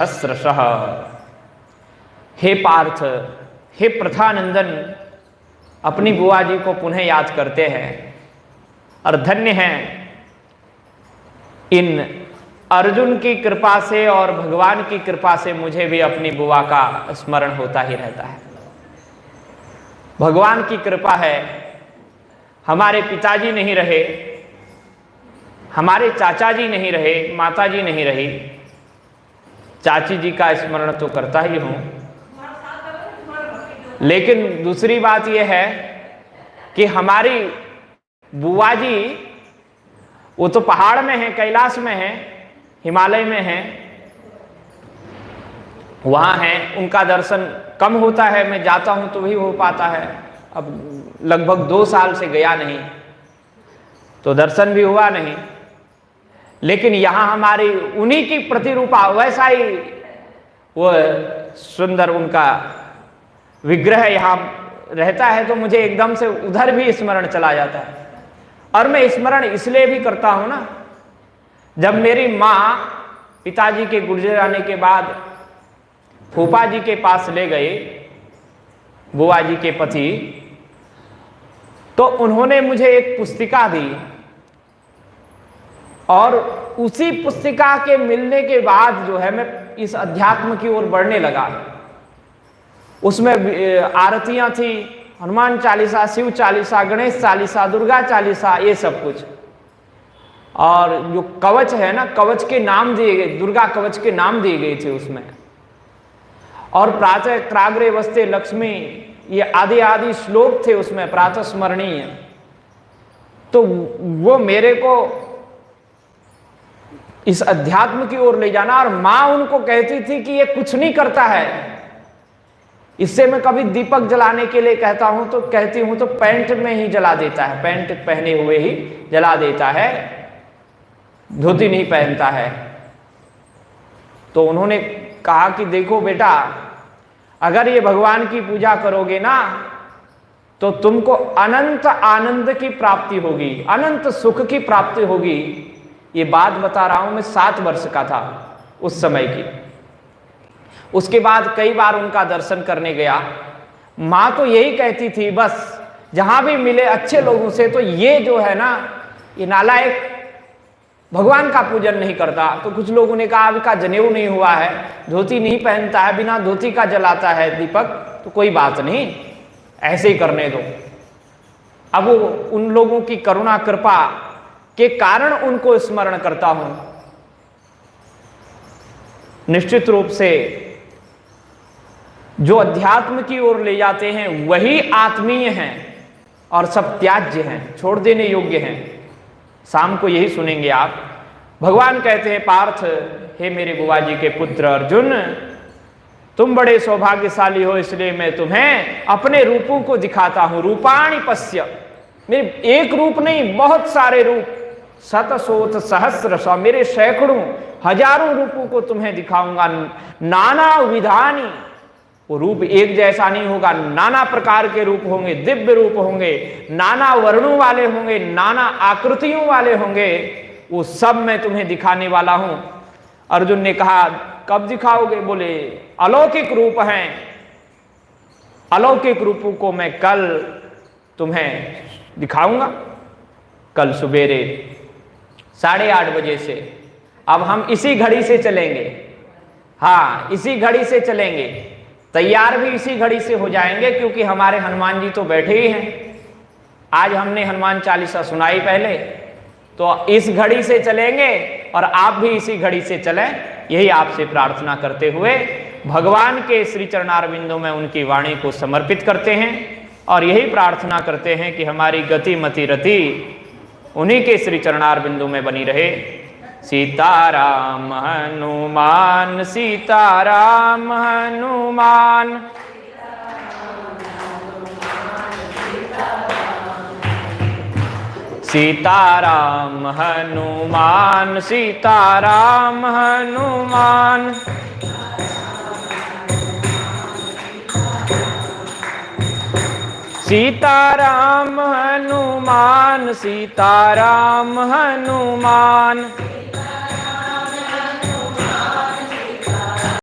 सहस्रशः। हे पार्थ, हे प्रथानंदन, अपनी बुआ जी को पुनः याद करते हैं और धन्य हैं इन अर्जुन की कृपा से और भगवान की कृपा से मुझे भी अपनी बुआ का स्मरण होता ही रहता है। भगवान की कृपा है, हमारे पिताजी नहीं रहे, हमारे चाचा जी नहीं रहे, माता जी नहीं रही, चाची जी का स्मरण तो करता ही हूं। लेकिन दूसरी बात यह है कि हमारी बुआ जी वो तो पहाड़ में है, कैलाश में है, हिमालय में है, वहां है, उनका दर्शन कम होता है। मैं जाता हूं तो भी हो पाता है। अब लगभग 2 साल से गया नहीं तो दर्शन भी हुआ नहीं। लेकिन यहां हमारी उन्हीं की प्रतिरूपा, वैसा ही वो सुंदर उनका विग्रह यहां रहता है तो मुझे एकदम से उधर भी स्मरण चला जाता है। और मैं स्मरण इसलिए भी करता हूं ना, जब मेरी मां पिताजी के गुजर जाने के बाद फूफा जी के पास ले गए, बुआ जी के पति, तो उन्होंने मुझे एक पुस्तिका दी और उसी पुस्तिका के मिलने के बाद जो है मैं इस अध्यात्म की ओर बढ़ने लगा। उसमें आरतियां थी, हनुमान चालीसा, शिव चालीसा, गणेश चालीसा, दुर्गा चालीसा, ये सब कुछ। और जो कवच है ना, कवच के नाम दिए गए, दुर्गा कवच के नाम दिए गए थे उसमें। और प्रातः त्राग्रे वस्ते लक्ष्मी, ये आदि आदि श्लोक थे उसमें प्रातः स्मरणीय। तो वो मेरे को इस अध्यात्म की ओर ले जाना। और मां उनको कहती थी कि ये कुछ नहीं करता है, इससे मैं कभी दीपक जलाने के लिए कहता हूं तो कहती हूं तो पैंट में ही जला देता है, पैंट पहने हुए ही जला देता है, धोती नहीं पहनता है। तो उन्होंने कहा कि देखो बेटा, अगर ये भगवान की पूजा करोगे ना तो तुमको अनंत आनंद की प्राप्ति होगी, अनंत सुख की प्राप्ति होगी। ये बात बता रहा हूं, मैं 7 वर्ष का था उस समय की। उसके बाद कई बार उनका दर्शन करने गया। मां तो यही कहती थी, बस जहां भी मिले अच्छे लोगों से तो ये जो है ना, ये नालायक भगवान का पूजन नहीं करता। तो कुछ लोगों ने कहा अभी का जनेऊ नहीं हुआ है, धोती नहीं पहनता है, बिना धोती का जलाता है दीपक, तो कोई बात नहीं, ऐसे ही करने दो। अब उन लोगों की करुणा कृपा के कारण उनको स्मरण करता हूं। निश्चित रूप से जो अध्यात्म की ओर ले जाते हैं वही आत्मीय हैं और सब त्याज्य हैं, छोड़ देने योग्य हैं। शाम को यही सुनेंगे आप। भगवान कहते हैं, पार्थ, हे मेरे बुआ जी के पुत्र अर्जुन, तुम बड़े सौभाग्यशाली हो, इसलिए मैं तुम्हें अपने रूपों को दिखाता हूं। रूपाणि पश्य, मेरे एक रूप नहीं, बहुत सारे रूप, शतशोथ सहस्रश, मेरे सैकड़ों हजारों रूपों को तुम्हें दिखाऊंगा। नाना विधानी, वो रूप एक जैसा नहीं होगा, नाना प्रकार के रूप होंगे, दिव्य रूप होंगे, नाना वर्णों वाले होंगे, नाना आकृतियों वाले होंगे, वो सब मैं तुम्हें दिखाने वाला हूं। अर्जुन ने कहा कब दिखाओगे? बोले अलौकिक रूप हैं, अलौकिक रूपों को मैं कल तुम्हें दिखाऊंगा, कल सवेरे 8:30 बजे से। अब हम इसी घड़ी से चलेंगे, हाँ इसी घड़ी से चलेंगे, तैयार भी इसी घड़ी से हो जाएंगे, क्योंकि हमारे हनुमान जी तो बैठे ही हैं। आज हमने हनुमान चालीसा सुनाई पहले, तो इस घड़ी से चलेंगे और आप भी इसी घड़ी से चलें, यही आपसे प्रार्थना करते हुए भगवान के श्री चरणारविंदों में उनकी वाणी को समर्पित करते हैं और यही प्रार्थना करते हैं कि हमारी गति मति रति उन्हीं के श्री चरणारविंदों में बनी रहे। सीताराम हनुमान, सीताराम हनुमान, सीताराम हनुमान, सीताराम हनुमान, सीताराम हनुमान, सीताराम हनुमान।